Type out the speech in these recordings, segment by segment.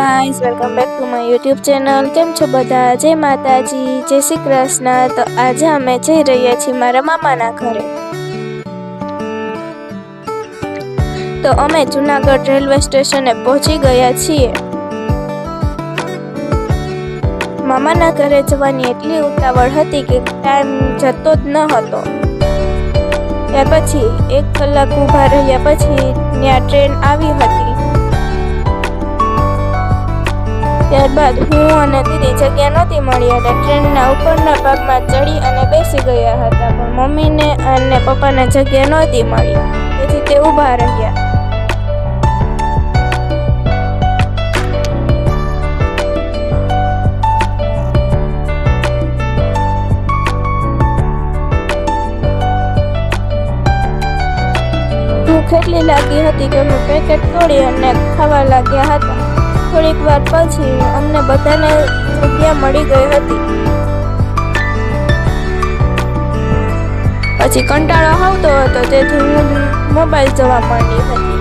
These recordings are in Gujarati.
Guys, welcome back to my YouTube channel. કેમ છો બધા? જય માતાજી, જય શ્રી કૃષ્ણ। તો આજે અમે જઈ રહ્યા છીએ મારા મામાના ઘરે। તો અમે જૂનાગઢ રેલવે સ્ટેશને પહોંચી ગયા છીએ। મામાના ઘરે જવાની એટલી ઉતાવળ હતી કે ટાઈમ જતો જ ન હતો। ત્યાર પછી 1 કલાક ઊભા રહ્યા પછી ત્યાં ટ્રેન આવી હતી। ત્યારબાદ હું અને દીદી જગ્યા નહોતી મળી એટલે ટ્રેનના ઉપરના ભાગમાં ચડી અને બેસી ગયા હતા, પણ મમ્મીને અને પપ્પાને જગ્યા નહોતી મળી, તેથી તે ઊભા રહ્યા। ભૂખ એટલી લાગી હતી કે અમે પેકેટ તોડી અને ખાવા લાગ્યા હતા। થોડીક વાર પછી અમને બધાને જગ્યા મળી ગઈ હતી। પછી કંટાળો આવતો હતો તેથી હું મોબાઈલ જોવા માંડી હતી।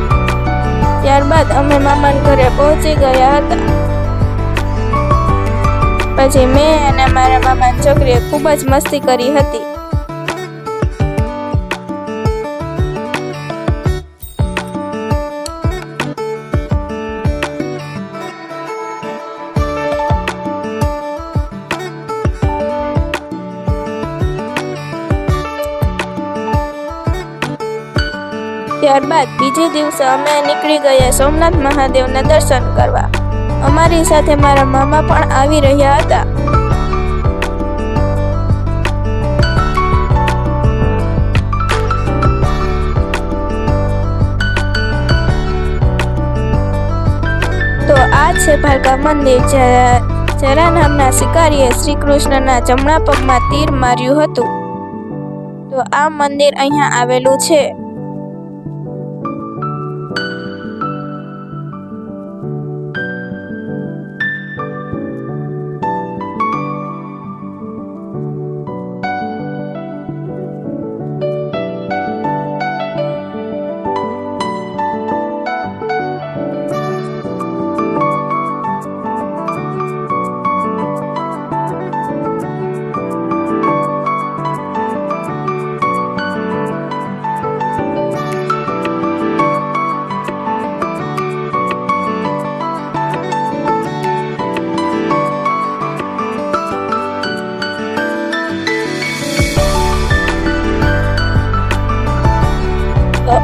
ત્યારબાદ અમે મામાના ઘરે પહોંચી ગયા હતા। પછી મેં અને મારા મામાની છોકરીએ ખૂબ જ મસ્તી કરી હતી। ત્યારબાદ બીજે દિવસે અમે નીકળી ગયા સોમનાથ મહાદેવના દર્શન કરવા। અમારી સાથે મારા મામા પણ આવી રહ્યા હતા। તો આ છે ભાલકા મંદિર, જરા નામના શિકારીએ શ્રી કૃષ્ણના જમણા પગમાં તીર માર્યું હતું। તો આ મંદિર અહીંયા આવેલું છે।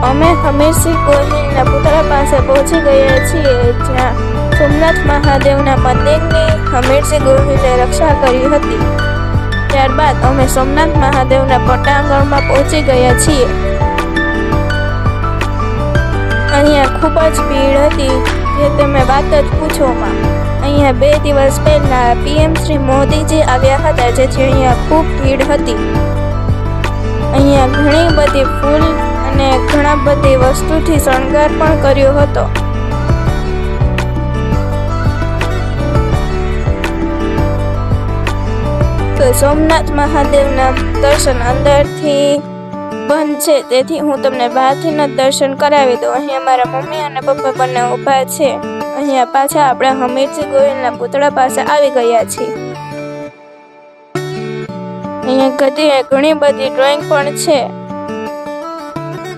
અમે હમીરસિંહ ગોહિલના પુતળા પાસે પહોંચી ગયા છીએ, જ્યાં સોમનાથ મહાદેવના મંદિરની હમીરસિંહ ગોહિલે રક્ષા કરી હતી। ત્યારબાદ અમે સોમનાથ મહાદેવના પટાંગણમાં પહોંચી ગયા છીએ। અહીંયા ખૂબ જ ભીડ હતી, જે તમે વાત જ પૂછોમાં। અહીંયા 2 દિવસ પહેલા PM શ્રી મોદીજી આવ્યા હતા, જેથી અહીંયા ખૂબ ભીડ હતી। અહીંયા ઘણી બધી ફૂલ અને ઘણા બધી વસ્તુથી શણગાર પણ કર્યો હતો। તો સોમનાથ મહાદેવના દર્શન અંદરથી બંધ છે, તેથી હું તમને બહારથી જ દર્શન કરાવી દઉં। અહીંયા મારા મમ્મી અને પપ્પા બંને ઊભા છે। અહીંયા પાછા આપણે હમીરસિંહ ગોહિલના પુતળા પાસે આવી ગયા છીએ। અહીંયા ઘણી બધી ડ્રોઈંગ પણ છે।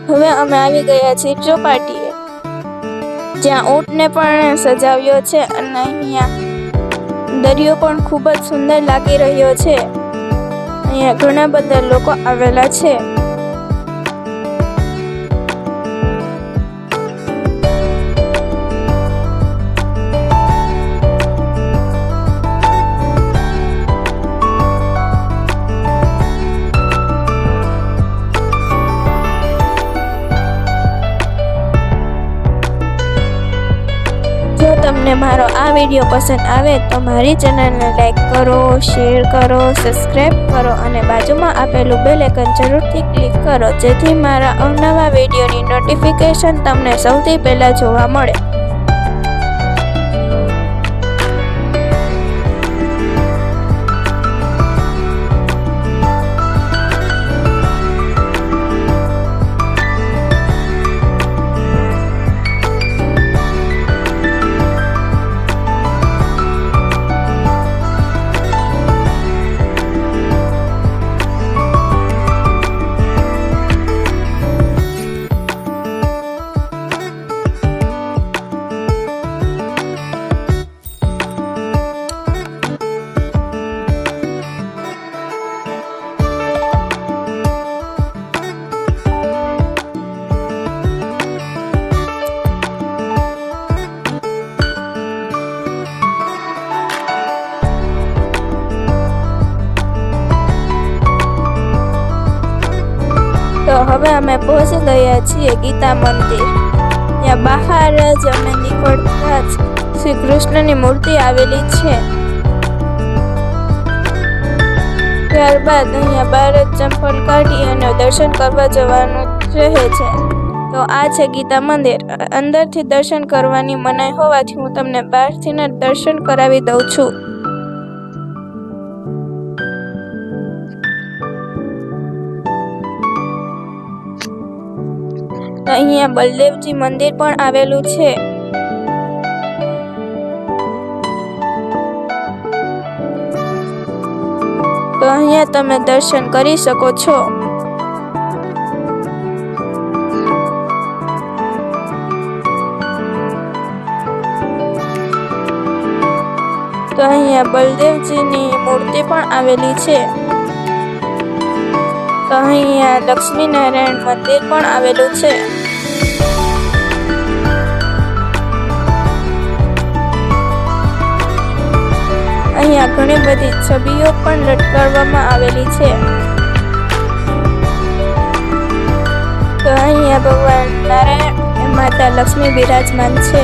હવે અમે આવી ગયા છીએ ચોપાટીએ, જ્યાં ઊંટને પણ સજાવ્યો છે અને અહીંયા દરિયો પણ ખૂબ જ સુંદર લાગી રહ્યો છે। અહીંયા ઘણા બધા લોકો આવેલા છે। જો તમને મારો આ વિડીયો પસંદ આવે તો મારી ચેનલને લાઈક કરો, શેર કરો, સબસ્ક્રાઈબ કરો અને બાજુમાં આપેલું બેલ આઇકન જરૂરથી ક્લિક કરો, જેથી મારા અવનવા વિડીયોની નોટિફિકેશન તમને સૌથી પહેલાં જોવા મળે। તો હવે અમે પહોંચી ગયા છીએ ગીતા મંદિર. ત્યાં બહાર જ અમે નીકળતા જ શ્રી કૃષ્ણની મૂર્તિ આવેલી છે. ત્યારબાદ અહીંયા બહાર જ ચંપલ કાઢી અને દર્શન કરવા જવાનું રહે છે. તો આ છે ગીતા મંદિર. અંદરથી દર્શન કરવાની મનાઈ હોવાથી હું તમને બહારથી જ દર્શન કરાવી દઉં છું. તો અહીંયા બલદેવજી મંદિર પણ આવેલું છે. તો અહીંયા તમે દર્શન કરી શકો છો. તો અહીંયા બલદેવજીની મૂર્તિ પણ આવેલી છે. તો અહીંયા લક્ષ્મીનારાયણ મંદિર પણ આવેલું છે. અહીંયા ઘણી બધી છબીઓ પણ લટકાવવામાં આવેલી છે. તો અહીંયા ભગવાન નારાયણ અને માતા લક્ષ્મી બિરાજમાન છે.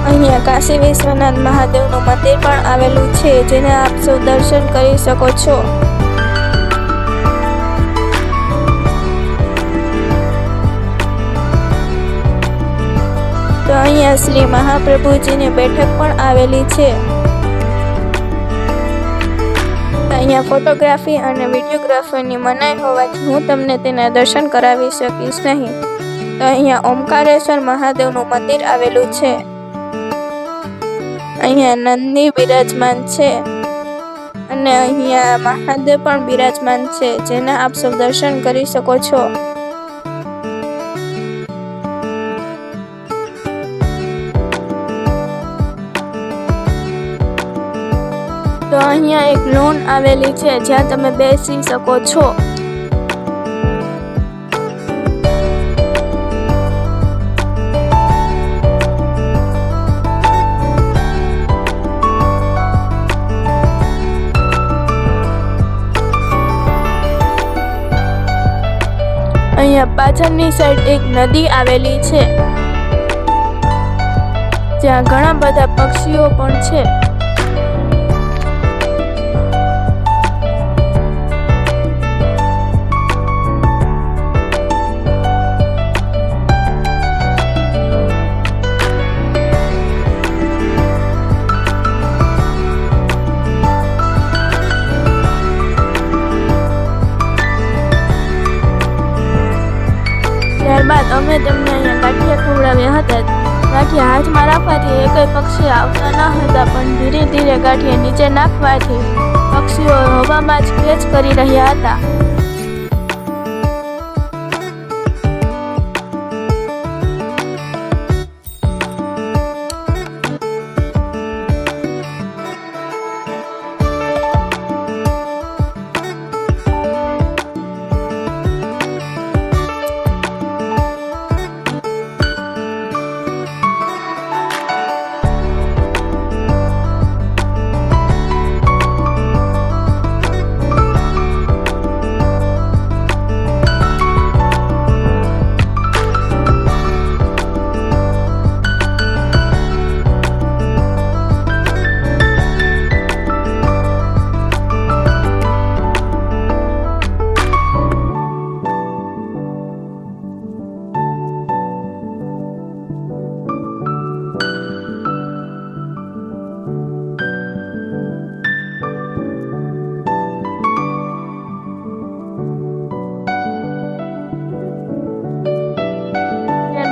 અહીંયા કાશી વિશ્વનાથ મહાદેવનું મંદિર પણ આવેલું છે, જેને આપ સૌ દર્શન કરી શકો છો. તો અહીંયા શ્રી મહાપ્રભુજીની બેઠક પણ આવેલી છે. અહીંયા ફોટોગ્રાફી અને વિડીયોગ્રાફીની મનાઈ હોવાથી હું તમને તેના દર્શન કરાવી શકીશ નહીં. તો અહીંયા ઓમકારેશ્વર મહાદેવનું મંદિર આવેલું છે. અહીંયા નંદી બિરાજમાન છે અને અહીંયા મહાદેવ પણ બિરાજમાન છે, જેના આપ સૌ દર્શન કરી શકો છો. તો અહીંયા એક લોન આવેલી છે, જ્યાં તમે બેસી શકો છો. અહીંયા પાછળની સાઈડ એક નદી આવેલી છે, જ્યાં ઘણા બધા પક્ષીઓ પણ છે. ત્યારબાદ અમે તેમને અહીંયા ગાંઠિયા ખવડાવ્યા હતા. ગાંઠિયા હાથમાં રાખવાથી એકય પક્ષી આવતા ન હતા, પણ ધીરે ધીરે ગાંઠિયા નીચે નાખવાથી પક્ષીઓ હવામાં જ કેચ કરી રહ્યા હતા.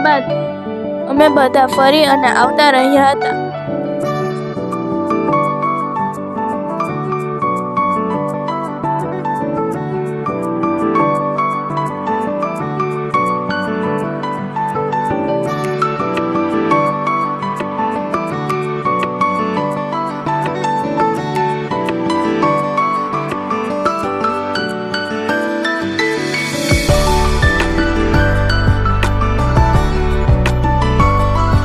બાદ અમે બધા ફરી અને આવતા રહ્યા હતા.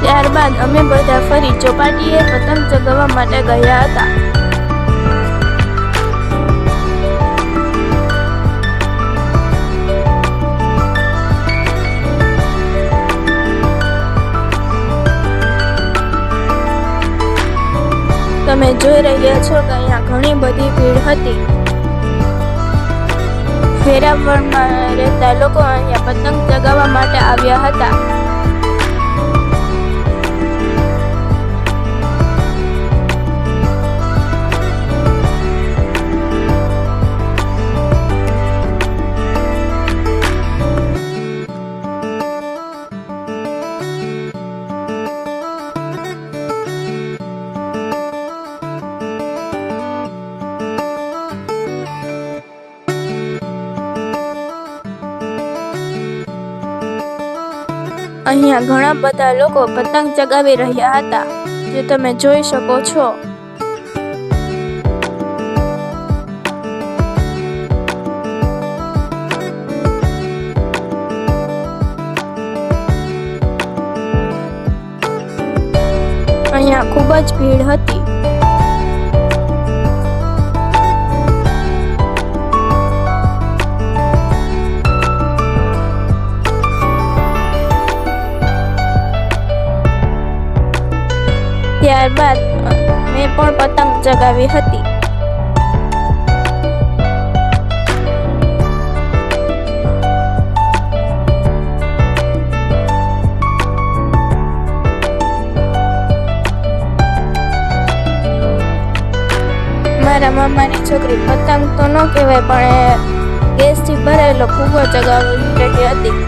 ત્યારબાદ અમે બધા ફરી ચોપાટીએ પતંગ ચગાવવા માટે ગયા હતા. તમે જોઈ રહ્યા છો કે અહીંયા ઘણી બધી ભીડ હતી. વેરાવળમાં રહેતા લોકો અહીંયા પતંગ ચગાવવા માટે આવ્યા હતા. અહીંયા ઘણા બધા લોકો પતંગ ચગાવી રહ્યા હતા, જે તમે જોઈ શકો છો. અહીંયા ખૂબ જ ભીડ હતી. ત્યારબાદ મેં પણ પતંગ ચગાવી હતી. મારા મામાની છોકરી પતંગ તો ન કહેવાય પણ ગેસથી ભરેલો ફુગ્ગો ચગાવી રહી હતી.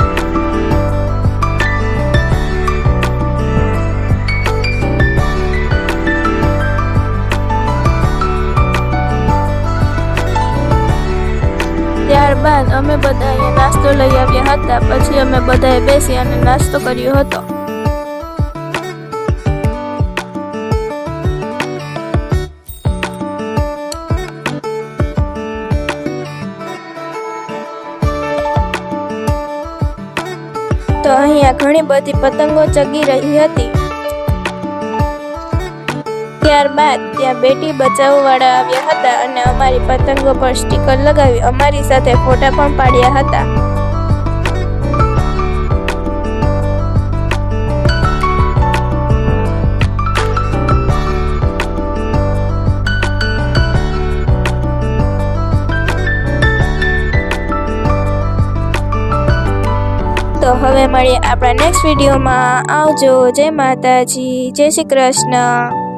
ત્યારબાદ અમે બધાએ નાસ્તો લઈ આવ્યા હતા. પછી અમે બધાએ બેસી અને નાસ્તો કર્યો હતો. તો અહીંયા ઘણી બધી પતંગો ચગી રહી હતી. ત્યારબાદ ત્યાં બેટી બચાવો વાળા આવ્યા હતા અને અમારી પતંગો પર સ્ટીકર લગાવી અમારી સાથે ફોટા પણ પાડ્યા હતા. તો હવે મળીએ આપણા નેક્સ્ટ વિડીયોમાં. આવજો. જય માતાજી, જય શ્રી કૃષ્ણ.